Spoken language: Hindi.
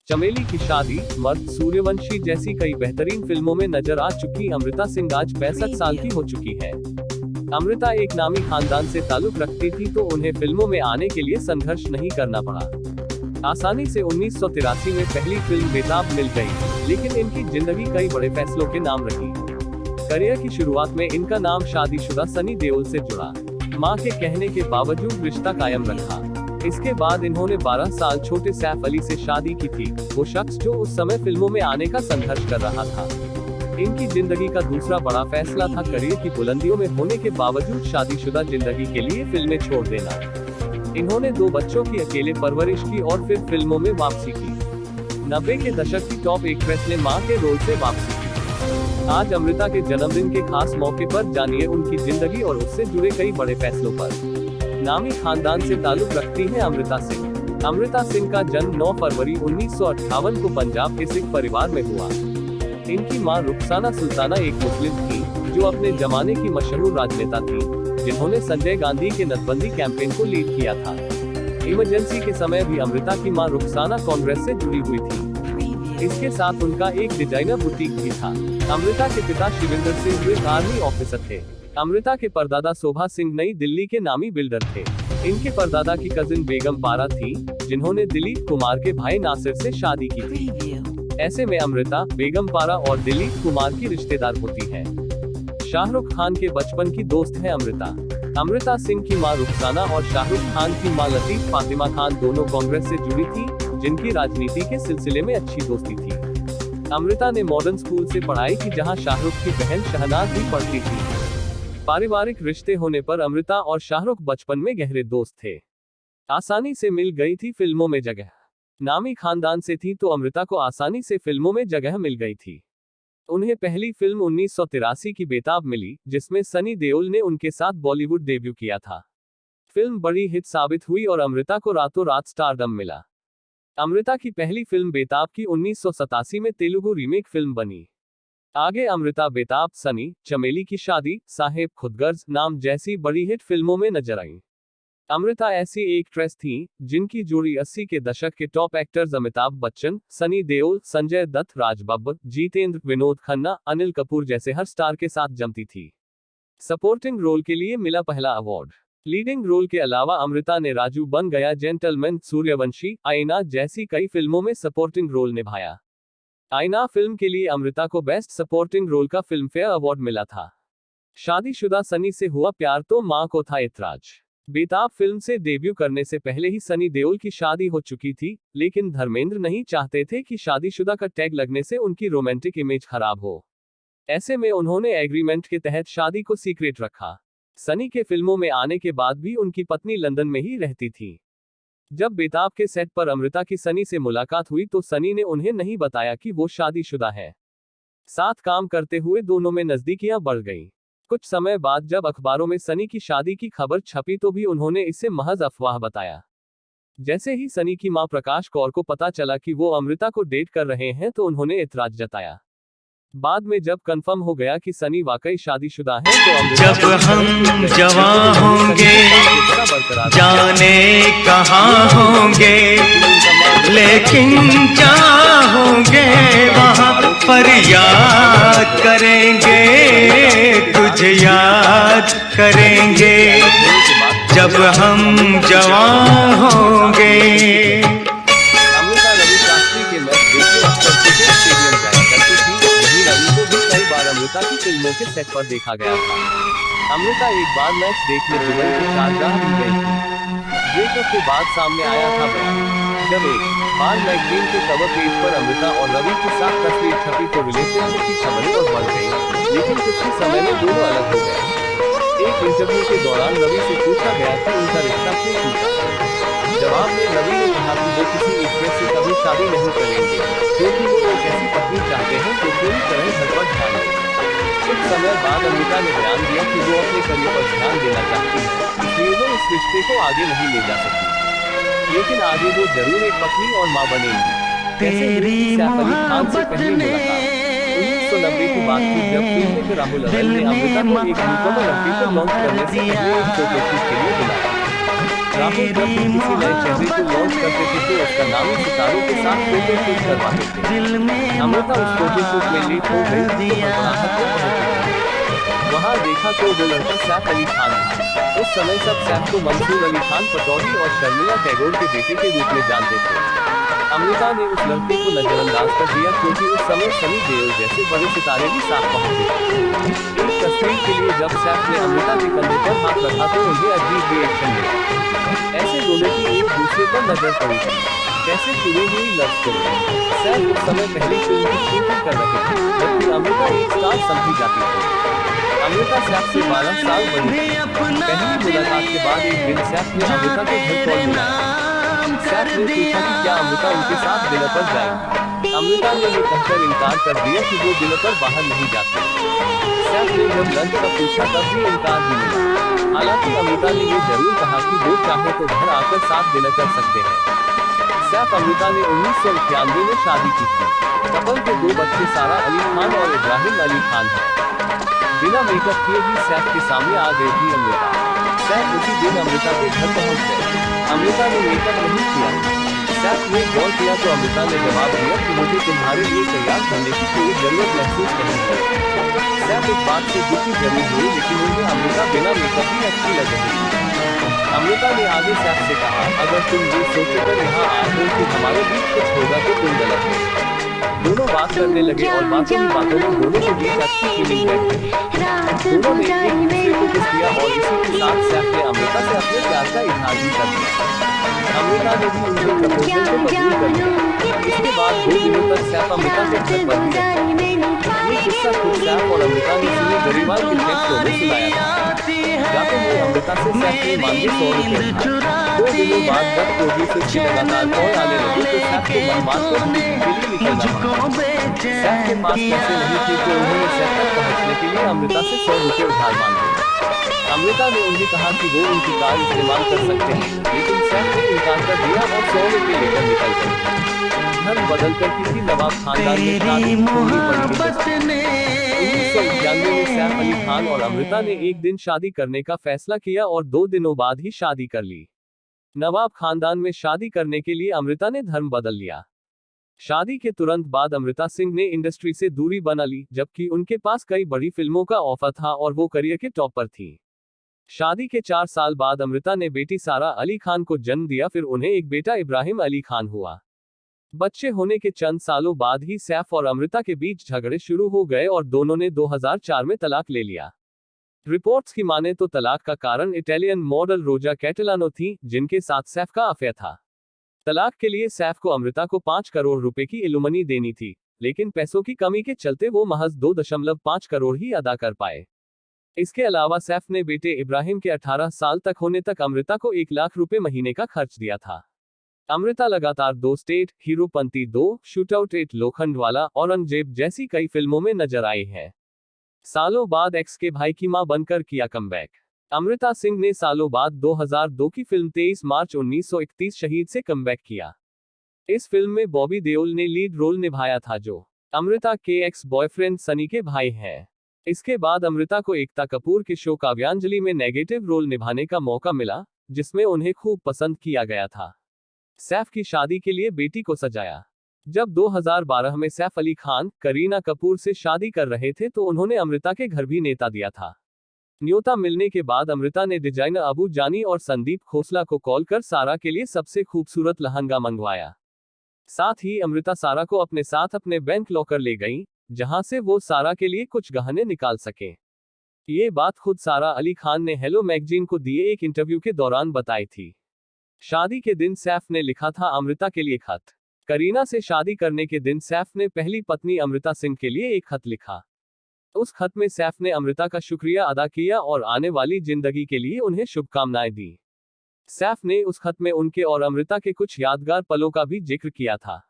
चमेली की शादी, मर्द, सूर्यवंशी जैसी कई बेहतरीन फिल्मों में नजर आ चुकी अमृता सिंह आज 65 साल की हो चुकी है। अमृता एक नामी खानदान से ताल्लुक रखती थी तो उन्हें फिल्मों में आने के लिए संघर्ष नहीं करना पड़ा। आसानी से 1983 में पहली फिल्म बेताब मिल गई, लेकिन इनकी जिंदगी कई बड़े फैसलों के नाम रही। करियर की शुरुआत में इनका नाम शादीशुदा सनी देओल से जुड़ा। मां के कहने के बावजूद रिश्ता कायम रखा। इसके बाद इन्होंने 12 साल छोटे सैफ अली से शादी की थी, वो शख्स जो उस समय फिल्मों में आने का संघर्ष कर रहा था। इनकी जिंदगी का दूसरा बड़ा फैसला था करियर की बुलंदियों में होने के बावजूद शादीशुदा जिंदगी के लिए फिल्में छोड़ देना। इन्होंने 2 बच्चों की अकेले परवरिश की और फिर फिल्मों में वापसी की। 90 के दशक की टॉप एक्ट्रेस ने मां के रोल से वापसी की। आज अमृता के जन्मदिन के खास मौके पर जानिए उनकी जिंदगी और उससे जुड़े कई बड़े फैसलों पर। नामी खानदान से ताल्लुक रखती है अमृता सिंह। अमृता सिंह का जन्म 9 फरवरी 1958 को पंजाब के सिख परिवार में हुआ। इनकी मां रुखसाना सुल्ताना एक मुस्लिम थी, जो अपने जमाने की मशहूर राजनेता थी, जिन्होंने संजय गांधी के नसबंदी कैंपेन को लीड किया था। इमरजेंसी के समय भी अमृता की मां रुखसाना कांग्रेस से जुड़ी हुई थी। इसके साथ उनका एक डिजाइनर बुटीक भी था। अमृता के पिता Shivinder Singh bridge army officer थे। अमृता के परदादा शोभा सिंह नई दिल्ली के नामी बिल्डर थे। इनके परदादा की कजिन बेगम पारा थी, जिन्होंने दिलीप कुमार के भाई नासिर से शादी की थी। ऐसे में अमृता, बेगम पारा और दिलीप कुमार की रिश्तेदार होती है। शाहरुख खान के बचपन की दोस्त है अमृता। अमृता सिंह की मां रुखसाना और शाहरुख खान की मां लतीफ फातिमा खान दोनों कांग्रेस से जुड़ी थी, जिनकी राजनीति के सिलसिले में अच्छी दोस्ती थी। अमृता ने मॉडर्न स्कूल से पढ़ाई की, जहां शाहरुख की बहन शहनाज भी पढ़ती थी। पारिवारिक रिश्ते होने पर अमृता और शाहरुख बचपन में गहरे दोस्त थे। आसानी से मिल गई थी फिल्मों में जगह। नामी खानदान से थी तो अमृता को आसानी से फिल्मों में जगह मिल गई थी। उन्हें पहली फिल्म 1983 की बेताब मिली, जिसमें सनी देओल ने उनके साथ बॉलीवुड डेब्यू किया था। फिल्म बड़ी हिट साबित हुई और अमृता को रातों रात स्टारडम मिला। अमृता की पहली फिल्म बेताब की 1987 में तेलुगु रीमेक फिल्म बनी। आगे अमृता बेताब, सनी, चमेली की शादी, साहेब खुदगर्ज नाम जैसी बड़ी हिट फिल्मों में नजर आईं। अमृता ऐसी एक एक्ट्रेस थी, जिनकी जोड़ी 80 के दशक के टॉप एक्टर्स अमिताभ बच्चन, सनी देओल, संजय दत्त, राज बब्बर, जितेंद्र, विनोद खन्ना, अनिल कपूर जैसे हर स्टार के साथ जमती थी। सपोर्टिंग रोल के लिए मिला पहला अवार्ड। लीडिंग रोल के अलावा अमृता ने राजू बन गया जेंटलमैन, सूर्यवंशी, आईना जैसी कई फिल्मों में सपोर्टिंग रोल निभाया। आईना फिल्म के लिए अमृता को बेस्ट सपोर्टिंग रोल का फिल्मफेयर अवार्ड मिला था। शादीशुदा सनी से हुआ प्यार तो मां को था ऐतराज। बेताब फिल्म से डेब्यू करने से पहले ही सनी देओल की शादी हो चुकी थी, लेकिन धर्मेंद्र नहीं चाहते थे कि शादीशुदा का टैग लगने से उनकी रोमांटिक इमेज खराब हो। ऐसे में उन्होंने एग्रीमेंट के तहत शादी को सीक्रेट रखा। सनी के फिल्मों में आने के बाद भी उनकी पत्नी लंदन में ही रहती थी। जब बेताब के सेट पर अमृता की सनी से मुलाकात हुई तो सनी ने उन्हें नहीं बताया कि वो शादीशुदा है। साथ काम करते हुए दोनों में नजदीकियां बढ़ गईं। कुछ समय बाद जब अखबारों में सनी की शादी की खबर छपी तो भी उन्होंने इसे महज अफवाह बताया। जैसे ही सनी की मां प्रकाश कौर को पता चला कि वो अमृता को डेट कर रहे हैं तो उन्होंने ऐतराज जताया। बाद में जब कंफर्म हो गया कि सनी वाकई शादीशुदा है तो जब हम जवां होंगे जाने कहाँ होंगे, लेकिन चाहोगे वहाँ पर याद करेंगे, तुझे याद करेंगे जब हम जवां होंगे। अमृता की फिल्मों के सेट पर देखा गया था। अमृता एक बार मैच देखने दुबई के शारजाह भी गई थी। ब्रेकअप के बाद सामने आया था बयान। जब एक बार मैगजीन के कवर पेज पर अमृता और रवि के साथ तस्वीर छपी तो रिलेशनशिप की खबरें और बढ़ गई, लेकिन कुछ ही समय में दोनों अलग हो गए। एक इंटरव्यू के दौरान रवि से पूछा गया कि उनका रिश्ता क्यों टूटा। जवाब में रवि ने कहा कि वो किसी एक्ट्रेस से कभी शादी नहीं करेंगे, क्योंकि वो एक ऐसी पत्नी चाहते हैं जो पूरी तरह घर पर ध्यान दे। कुछ समय बाद अमृता ने बयान दिया कि वो अपने करियर पर ध्यान देना चाहती है, इसलिए वो इस रिश्ते को आगे नहीं ले जा सकती। लेकिन आगे वो जरूर एक पत्नी और मां बनेंगी। तेरी मोहब्बत ने 1990 की बात थी जब फिल्म में राहुल अवेल ने अमृता को एक यूट्यूब लड़की को लॉन्च करने से पहले एक फोटोशूट के लिए बुलाया। राहुल जब भी किसी नए चेहरे को लॉन्च करते थे तो उसका नाम सितारों के साथ फोटो शूट करवाते थे। अमृता उस फोटो शूट में लेट हो गई तो घबराहट में पहुंची। वहां देखा तो वो लड़का सैफ अली खान था। उस समय सब सैफ को मंसूर अली खान पटौड़ी और शर्मिला टैगोर के बेटे के रूप में जानते थे। अमृता ने उस लड़के को नजरअंदाज कर दिया क्योंकि उस समय सनी देओल जैसे बड़े सितारे भी साथ पहुंचे। एक तस्वीर के लिए जब सैफ ने अमृता के कंधे पर हाथ रखा तो उन्हें अजीब रिएक्शन मिला। ऐसे दोनों की एक दूसरे पर नजर पड़ी थी। कैसे शुरू हुई लव स्टोरी। सैफ उस समय पहली फिल्म की शूटिंग कर रहे थे, जबकि अमृता एक स्टार समझी जाती थी। अमृता सैफ से 12 साल बड़ी थी। पहली मुलाकात के बाद एक दिन सैफ ने अमृता को घर कॉल मिलाया। सैफ ने पूछा कि क्या अमृता उनके साथ डिनर पर जाएगी। अमृता ने ये कहकर इनकार कर दिया कि वो डिनर पर बाहर नहीं जाती। सैफ ने जब लंच का पूछा तब भी इनकार ही मिला। हालांकि अमृता ने ये जरूर कहा कि वो चाहे तो घर आकर साथ डिनर कर सकते हैं। सैफ अमृता ने 1991 में शादी की थी। कपल के 2 बच्चे सारा अली खान और इब्राहिम अली खान हैं। बिना मेकअप किए ही सैफ के सामने आ गई थी अमृता। सैफ उसी दिन अमृता के घर पहुंच गए। अमृता ने मेकअप नहीं किया। सैफ ने कॉल किया तो अमृता ने जवाब दिया कि मुझे तुम्हारे लिए तैयार करने की कोई जरूरत महसूस नहीं है। सैफ इस बात से दुखी जरूर हुई लेकिन उन्हें अमृता बिना मेकअप ही अच्छी लग रही थी। अमृता ने आगे सैफ से कहा, अगर तुम ये सोचकर यहाँ आए हो कि हमारे बीच कुछ होगा तो तुम गलत हो। दोनों बात करने लगे और बातों में दोनों के बीच अच्छी फीलिंग बैठ गई। दोनों ने एक दूसरे को किस किया और इसी के साथ सैफ ने अमृता से अपने प्यार का इजहार भी कर दिया। अमृता ने भी उनके प्रपोजल को कबूल कर लिया। इसके बाद 2 दिनों तक सैफ अमृता के घर पर ही रहे। ये किस्सा खुद सैफ और अमृता ने सुनी गरिवाल के टेक शो में सुनाया था। जाते हुए अमृता से सैफ ने मांगे 100 रुपए। 2 दिनों बाद जब प्रोड्यूसर की लगातार कॉल आने लगी तो सैफ को मनमार कर के लिए निकलना पड़ा। सैफ के पास पैसे नहीं थे तो उन्होंने सैफ तक पहुंचने के लिए अमृता से 100 रुपए उधार मांगे। अमृता ने उन्हें कहा कि वो उनकी कार इस्तेमाल कर सकते हैं, लेकिन सैफ ने इनकार कर दिया और 100 रुपए लेकर निकल गए। घर बदलकर किसी नवाब खानदान में शादी होनी पड़ी। 1991 में सैफ अली खान और अमृता ने एक दिन शादी करने का फैसला किया और 2 दिनों बाद ही शादी कर ली। नवाब खानदान में शादी करने के लिए अमृता ने धर्म बदल लिया। शादी के तुरंत बाद अमृता सिंह ने इंडस्ट्री से दूरी बना ली, जबकि उनके पास कई बड़ी फिल्मों का ऑफर था और वो करियर के टॉप पर थी। शादी के 4 साल बाद अमृता ने बेटी सारा अली खान को जन्म दिया, फिर उन्हें एक बेटा इब्राहिम अली खान हुआ। बच्चे होने के चंद सालों बाद ही सैफ और अमृता के बीच झगड़े शुरू हो गए और दोनों ने 2004 में तलाक ले लिया। रिपोर्ट्स की माने तो तलाक का कारण इटालियन मॉडल रोजा कैटेलानो थी, जिनके साथ सैफ का अफेयर था। तलाक के लिए सैफ को अमृता को 5 करोड़ रुपए की एलुमनी देनी थी, लेकिन पैसों की कमी के चलते वो महज 2.5 करोड़ ही अदा कर पाए। इसके अलावा सैफ ने बेटे इब्राहिम के 18 साल तक होने तक अमृता को 1 लाख रुपए महीने का खर्च दिया था। अमृता लगातार 2 स्टेट, हीरोपंती 2, शूटआउट 8, लोखंडवाला, औरंगजेब जैसी कई फिल्मों में नजर आई हैं। सालों बाद एक्स के भाई की मां बनकर किया कमबैक। अमृता सिंह ने सालों बाद 2002 की फिल्म 23 मार्च 1931 शहीद से कमबैक किया। इस फिल्म में बॉबी देओल ने लीड रोल निभाया था, जो अमृता के एक्स बॉयफ्रेंड सनी के भाई हैं। इसके बाद अमृता को एकता कपूर के शो काव्यांजलि में नेगेटिव रोल निभाने का मौका मिला, जिसमें उन्हें खूब पसंद किया गया था। सैफ की शादी के लिए बेटी को सजाया। जब 2012 में सैफ अली खान करीना कपूर से शादी कर रहे थे तो उन्होंने अमृता के घर भी न्योता दिया था। न्योता मिलने के बाद अमृता ने डिजाइनर अबू जानी और संदीप खोसला को कॉल कर सारा के लिए सबसे खूबसूरत लहंगा मंगवाया। साथ ही अमृता सारा को अपने साथ अपने बैंक लॉकर ले गईं, जहां से वो सारा के लिए कुछ गहने निकाल सके। ये बात खुद सारा अली खान ने हेलो मैगजीन को दिए एक इंटरव्यू के दौरान बताई थी। शादी के दिन सैफ ने लिखा था अमृता के लिए खत। करीना से शादी करने के दिन सैफ ने पहली पत्नी अमृता सिंह के लिए एक खत लिखा। उस खत में सैफ ने अमृता का शुक्रिया अदा किया और आने वाली जिंदगी के लिए उन्हें शुभकामनाएं दी। सैफ ने उस खत में उनके और अमृता के कुछ यादगार पलों का भी जिक्र किया था।